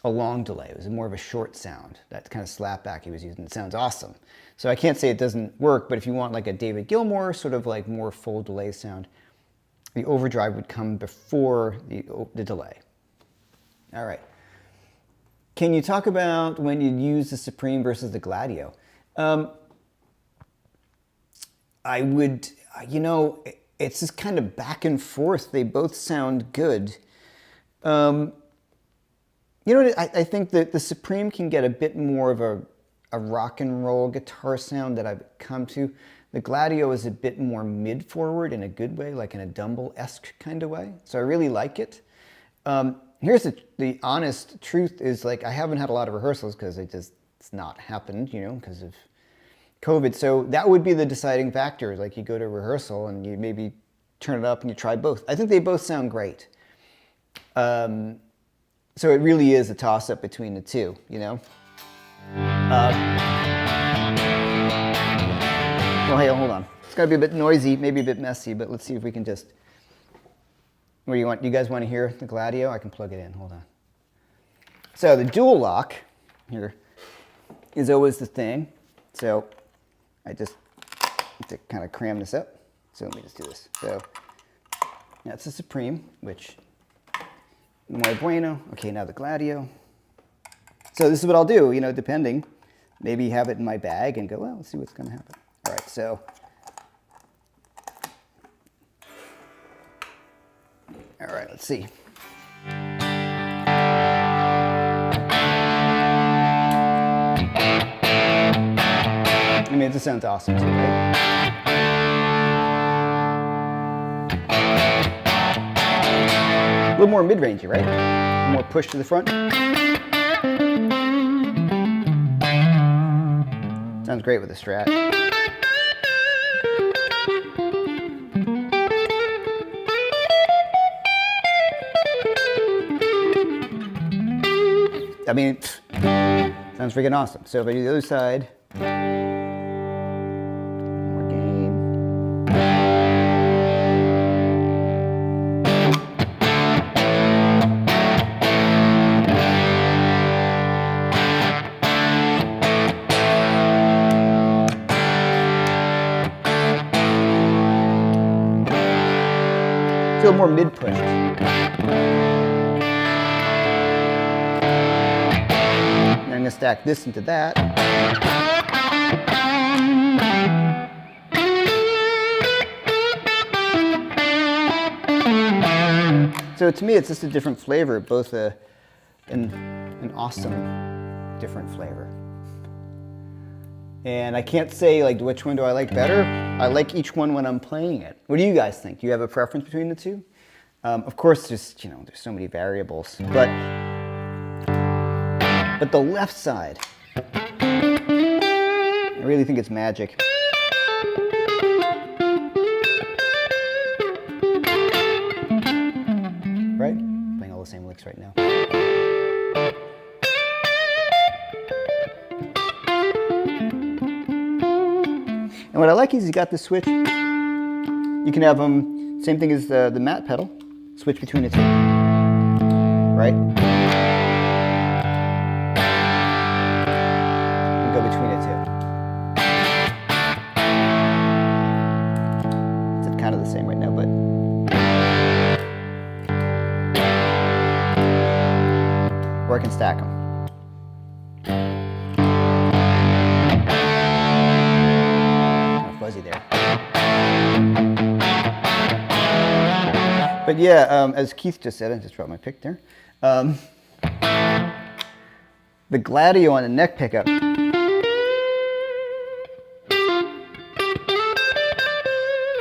[SPEAKER 1] a long delay. It was more of a short sound. That kind of slapback he was using. It sounds awesome. So I can't say it doesn't work, but if you want like a David Gilmour, sort of like more full delay sound, the overdrive would come before the delay. All right. Can you talk about when you use the Supreme versus the Gladio? I would, it's just kind of back and forth. They both sound good. I think that the Supreme can get a bit more of a rock and roll guitar sound that I've come to. The Gladio is a bit more mid-forward in a good way, like in a Dumble-esque kind of way. So I really like it. Here's the honest truth is, like, I haven't had a lot of rehearsals because it's not happened, because of COVID. So that would be the deciding factor. Like, you go to rehearsal and you maybe turn it up and you try both. I think they both sound great. So it really is a toss-up between the two, Well, hey, hold on. It's got to be a bit noisy, maybe a bit messy, but let's see if we can just... What do you want? You guys want to hear the Gladio? I can plug it in. Hold on. So the dual lock here is always the thing. So I just have to kind of cram this up. So let me just do this. So that's the Supreme, which... Muy bueno. Okay, now the Gladio. So this is what I'll do, depending. Maybe have it in my bag and go, well, let's see what's going to happen. All right, so. All right, let's see. I mean, it just sounds awesome too, right? A little more mid-rangey, right? A little more push to the front. Sounds great with the Strat. I mean, sounds freaking awesome. So if I do the other side, more gain. Feel more mid-push. I'm going to stack this into that. So to me, it's just a different flavor, both an awesome different flavor. And I can't say, like, which one do I like better. I like each one when I'm playing it. What do you guys think? Do you have a preference between the two? Of course, just, there's so many variables. But the left side, I really think it's magic. right now. And what I like is you got the switch. You can have them, same thing as the matte pedal, switch between the two, right? And go between the two. It's kind of the same right now, but or I can stack them. Kind of fuzzy there. But yeah, as Keith just said, I just dropped my pick there. The Gladio on the neck pickup. Kind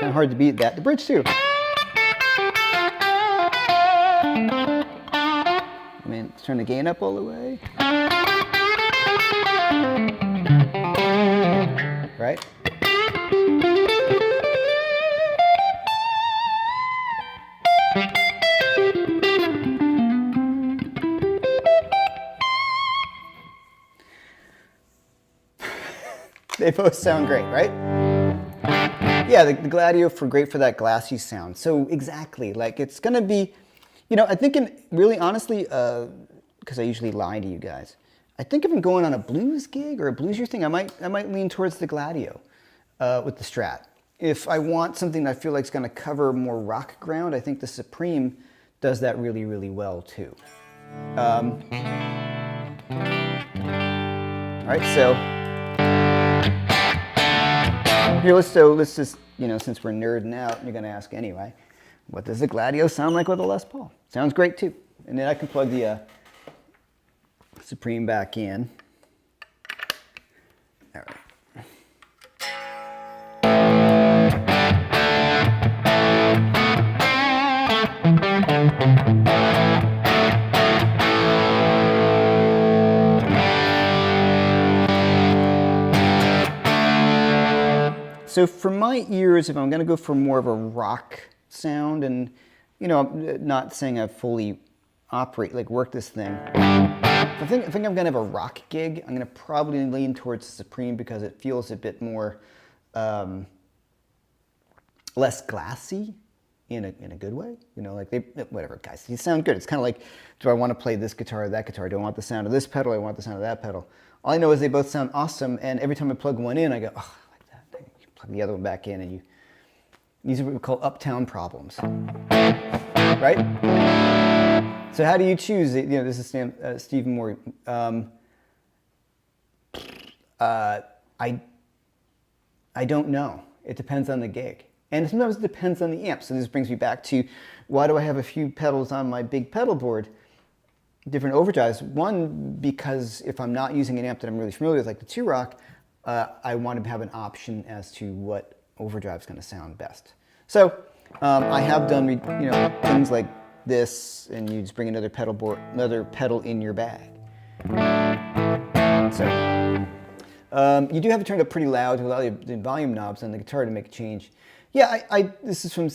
[SPEAKER 1] of hard to beat that. The bridge too. I mean, let's turn the gain up all the way. Right? They both sound great, right? Yeah, the Gladio great for that glassy sound. So exactly, like it's gonna be, you know, I think really honestly, because I usually lie to you guys, I think if I'm going on a blues gig or a bluesier thing, I might lean towards the Gladio with the Strat. If I want something that I feel like is gonna cover more rock ground, I think the Supreme does that really, really well too. All right, so here, let's just, you know, since we're nerding out, you're gonna ask anyway, what does the Gladio sound like with a Les Paul? Sounds great too. And then I can plug the Supreme back in. All right. So for my ears, if I'm going to go for more of a rock sound, and you know, I'm not saying I fully work this thing. If I think I'm going to have a rock gig, I'm going to probably lean towards the Supreme because it feels a bit more less glassy in a good way. You know, like whatever, guys, these sound good. It's kind of like, do I want to play this guitar or that guitar? Do I want the sound of this pedal? Or do I want the sound of that pedal? All I know is they both sound awesome, and every time I plug one in, I go, oh, plug the other one back in, and these are what we call uptown problems, right? So how do you choose? You know, this is Stephen Moore. I don't know. It depends on the gig, and sometimes it depends on the amp. So this brings me back to why do I have a few pedals on my big pedal board, different overdrives? One, because if I'm not using an amp that I'm really familiar with, like the 2-Rock, I want to have an option as to what overdrive is going to sound best. So I have done, you know, things like this, and you just bring another pedal in your bag. So you do have it turned up pretty loud to allow the volume knobs on the guitar to make a change. Yeah, this is from.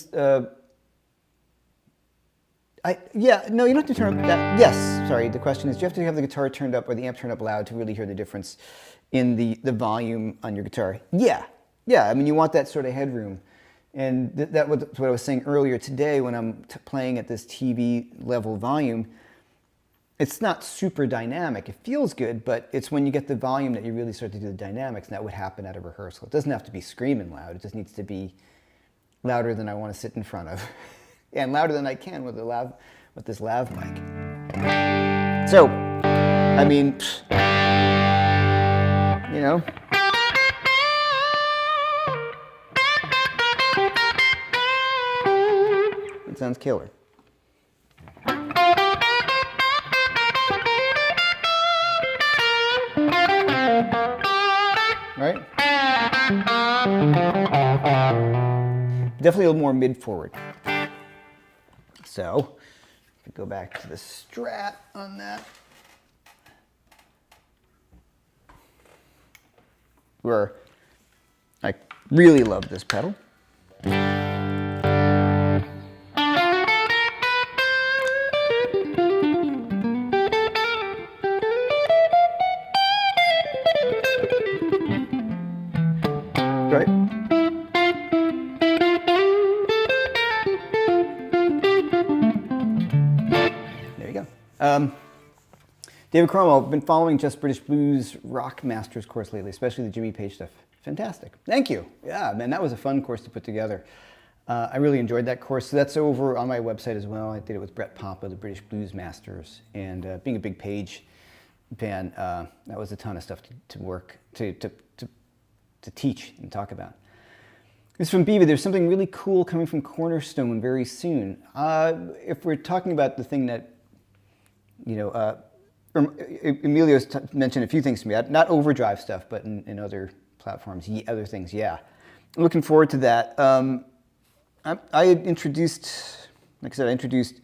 [SPEAKER 1] Yeah, no, you don't have to turn up that. Yes, sorry. The question is, do you have to have the guitar turned up or the amp turned up loud to really hear the difference in the volume on your guitar? Yeah. I mean, you want that sort of headroom. And that was what I was saying earlier today when I'm playing at this TV level volume. It's not super dynamic. It feels good, but it's when you get the volume that you really start to do the dynamics, and that would happen at a rehearsal. It doesn't have to be screaming loud. It just needs to be louder than I want to sit in front of, and louder than I can with this lav mic. So, I mean, you know. It sounds killer. Right? Definitely a little more mid-forward. So, if we go back to the Strat on that, where I really love this pedal. David Cromwell, I've been following Just British Blues Rock Masters course lately, especially the Jimmy Page stuff. Fantastic. Thank you. Yeah, man, that was a fun course to put together. I really enjoyed that course. So that's over on my website as well. I did it with Brett Papa, the British Blues Masters. And being a big Page fan, that was a ton of stuff to teach and talk about. This is from Beaver. There's something really cool coming from Cornerstone very soon. If we're talking about the thing that, Emilio's mentioned a few things to me. Not Overdrive stuff, but in other platforms, other things, yeah. I'm looking forward to that. I had introduced, like I said,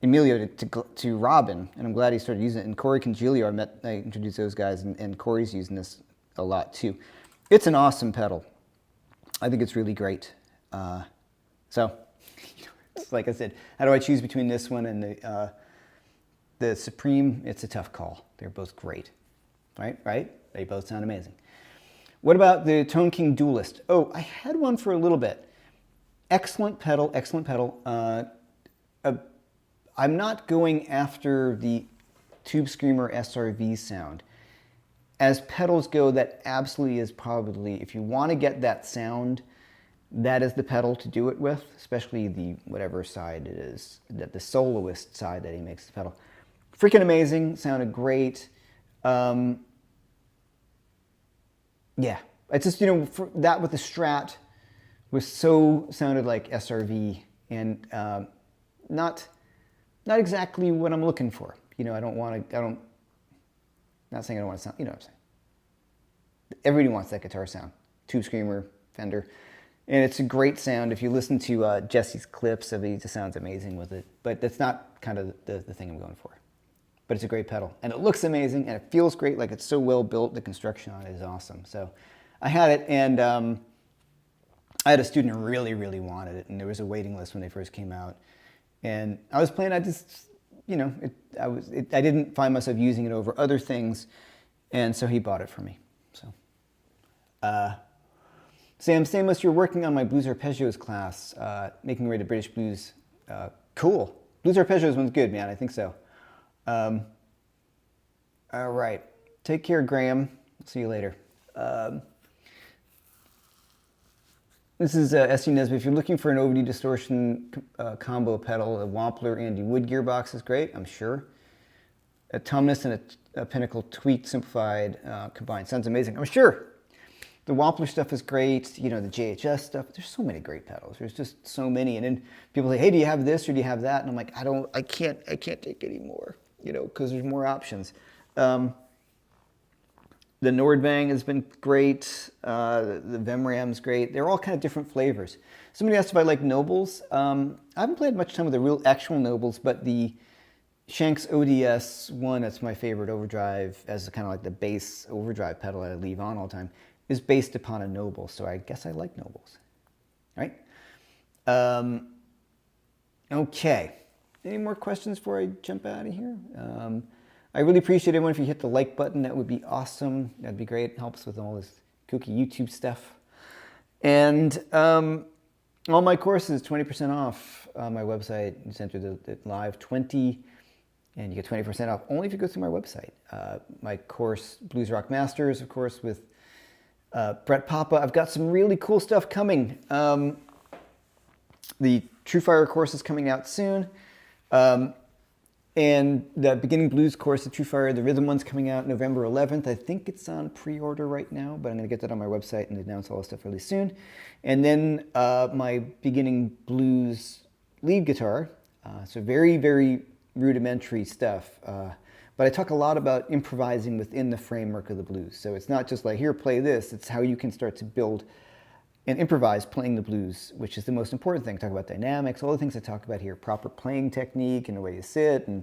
[SPEAKER 1] Emilio to Robin, and I'm glad he started using it. And Corey Congilio, I introduced those guys, and Corey's using this a lot too. It's an awesome pedal. I think it's really great. So, like I said, how do I choose between this one and the Supreme? It's a tough call. They're both great, right? They both sound amazing. What about the Tone King Duelist? Oh, I had one for a little bit. Excellent pedal, excellent pedal. I'm not going after the Tube Screamer SRV sound. As pedals go, that absolutely is probably, if you want to get that sound, that is the pedal to do it with, especially the whatever side it is, the soloist side that he makes the pedal. Freaking amazing, sounded great. Yeah, it's just, for that with the Strat sounded like SRV and not exactly what I'm looking for. Not saying I don't want to sound, what I'm saying. Everybody wants that guitar sound. Tube Screamer, Fender. And it's a great sound. If you listen to Jesse's clips of it, it just sounds amazing with it. But that's not kind of the thing I'm going for. But it's a great pedal. And it looks amazing, and it feels great, like it's so well built. The construction on it is awesome. So I had it, and I had a student who really, really wanted it. And there was a waiting list when they first came out. And I was playing, I didn't find myself using it over other things, and so he bought it for me. So, Sam Stamos, you're working on my blues arpeggios class, making ready to British blues. Cool. Blues arpeggios one's good, man. I think so. All right. Take care, Graham. See you later. This is S.C. Nesbitt. If you're looking for an OVD distortion combo pedal, a Wampler and a Wood gearbox is great, I'm sure. A Tumnus and a Pinnacle tweaked, simplified, combined. Sounds amazing, I'm sure. The Wampler stuff is great. The JHS stuff. There's so many great pedals. There's just so many. And then people say, hey, do you have this or do you have that? And I'm like, I can't take any more, because there's more options. The Nordvang has been great. The Vemram's great. They're all kind of different flavors. Somebody asked if I like Nobles. I haven't played much time with the real actual Nobles, but the Shanks ODS one, that's my favorite Overdrive, as kind of like the bass Overdrive pedal that I leave on all the time, is based upon a Noble. So I guess I like Nobles. All right? Okay. Any more questions before I jump out of here? I really appreciate everyone if you hit the like button. That would be awesome. That'd be great. It helps with all this kooky YouTube stuff. And all my courses, 20% off on my website. You just enter the live 20 and you get 20% off only if you go through my website. My course, Blues Rock Masters, of course, with Brett Papa. I've got some really cool stuff coming. The True Fire course is coming out soon. And the Beginning Blues course, the True Fire, the Rhythm one's coming out November 11th. I think it's on pre-order right now, but I'm going to get that on my website and announce all this stuff really soon. And then my Beginning Blues lead guitar. So very, very rudimentary stuff. But I talk a lot about improvising within the framework of the blues. So it's not just like, here, play this. It's how you can start to build and improvise playing the blues, which is the most important thing. Talk about dynamics, all the things I talk about here, proper playing technique and the way you sit and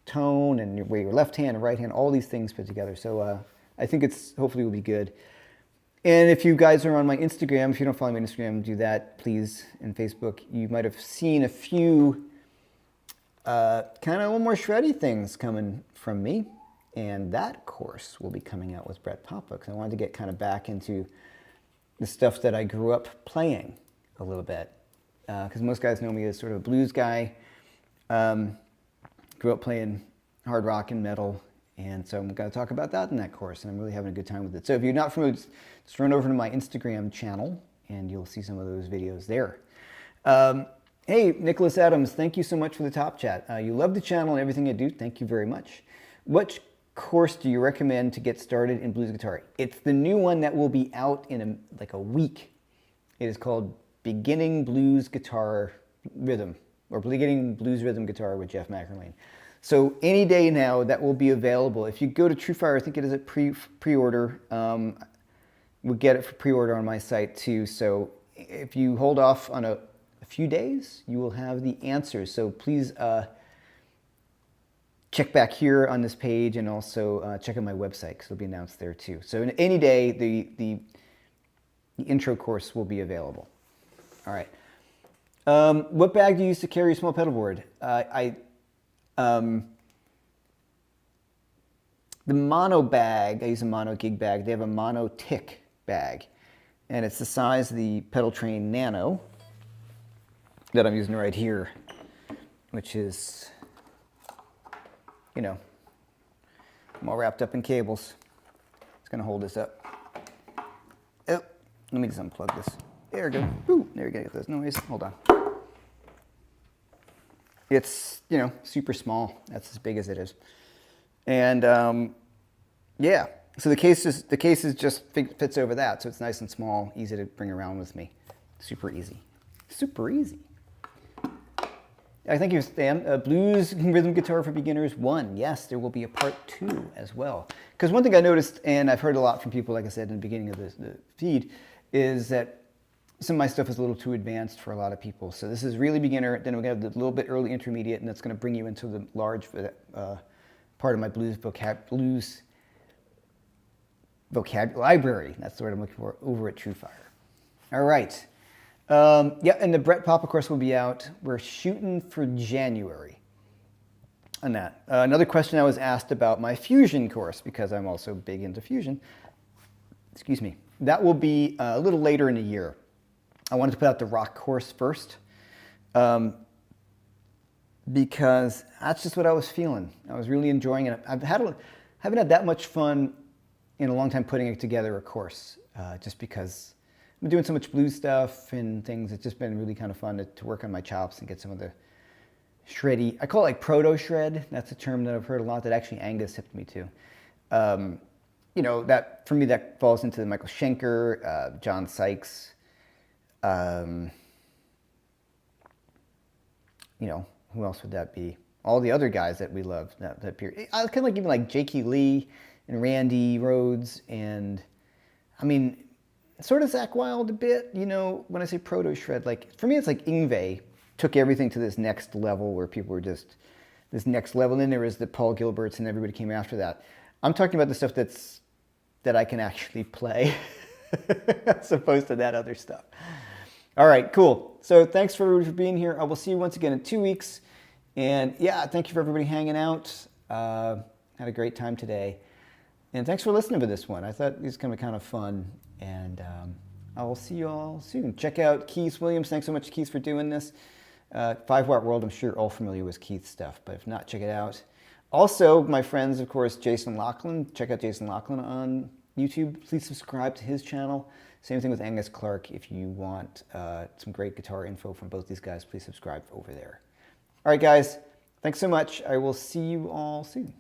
[SPEAKER 1] tone and the way your left hand and right hand, all these things put together. So I think it's hopefully will be good. And if you guys are on my Instagram, if you don't follow me on Instagram, do that, please, and Facebook. You might have seen a few kind of a little more shreddy things coming from me. And that course will be coming out with Brett Papa, because I wanted to get kind of back into the stuff that I grew up playing a little bit. Because most guys know me as sort of a blues guy. Grew up playing hard rock and metal. And so I'm going to talk about that in that course, and I'm really having a good time with it. So if you're not familiar, just run over to my Instagram channel, and you'll see some of those videos there. Hey, Nicholas Adams, thank you so much for the top chat. You love the channel and everything I do. Thank you very much. What course do you recommend to get started in blues guitar? It's the new one that will be out in like a week. It is called Beginning Blues Guitar Rhythm, or Beginning Blues Rhythm Guitar with Jeff-McErlain. So any day now that will be available. If you go to TrueFire, I think it is at pre-order. We'll get it for pre-order on my site too. So if you hold off on a few days, you will have the answers. So please check back here on this page, and also check out my website because it'll be announced there too. So in any day, the intro course will be available. All right. What bag do you use to carry a small pedal board? The mono bag, I use a mono gig bag. They have a mono tick bag, and it's the size of the Pedal Train Nano that I'm using right here, which is, you know, I'm all wrapped up in cables. It's gonna hold this up. Oh, let me just unplug this. There we go. Ooh, there we go. Get those noise. Hold on. It's, you know, super small. That's as big as it is. And yeah, so the case just fits over that. So it's nice and small, easy to bring around with me. Super easy. Super easy. I thank you, Stan. Blues Rhythm Guitar for Beginners 1. Yes, there will be a part 2 as well. Because one thing I noticed, and I've heard a lot from people, like I said in the beginning of the feed, is that some of my stuff is a little too advanced for a lot of people. So this is really beginner. Then we're going to have the little bit early intermediate, and that's going to bring you into the large part of my blues vocab library. That's the word I'm looking for over at TrueFire. All right. Yeah, and the Brett Papa course will be out. We're shooting for January on that. Another question I was asked about my Fusion course, because I'm also big into Fusion. Excuse me. That will be a little later in the year. I wanted to put out the rock course first because that's just what I was feeling. I was really enjoying it. Haven't had that much fun in a long time putting it together a course, just because I'm doing so much blues stuff and things. It's just been really kind of fun to work on my chops and get some of the shreddy. I call it like proto shred. That's a term that I've heard a lot that actually Angus hipped me to. You know, that for me that falls into the Michael Schenker, John Sykes. You know, who else would that be? All the other guys that we love that period. I kind of like even like Jakey Lee and Randy Rhoads, and I mean, sort of Zakk Wylde a bit. You know, when I say proto shred, like for me, it's like Yngwie took everything to this next level where people were just this next level. And then there was the Paul Gilberts, and everybody came after that. I'm talking about the stuff that I can actually play, as opposed to that other stuff. All right, cool. So thanks for being here. I will see you once again in 2 weeks. And yeah, thank you for everybody hanging out. Had a great time today. And thanks for listening to this one. I thought it was going to be kind of fun. And I will see you all soon. Check out Keith Williams. Thanks so much, Keith, for doing this. 5-Watt World, I'm sure you're all familiar with Keith's stuff. But if not, check it out. Also, my friends, of course, Jason Laughlin. Check out Jason Laughlin on YouTube. Please subscribe to his channel. Same thing with Angus Clark. If you want some great guitar info from both these guys, please subscribe over there. All right, guys. Thanks so much. I will see you all soon.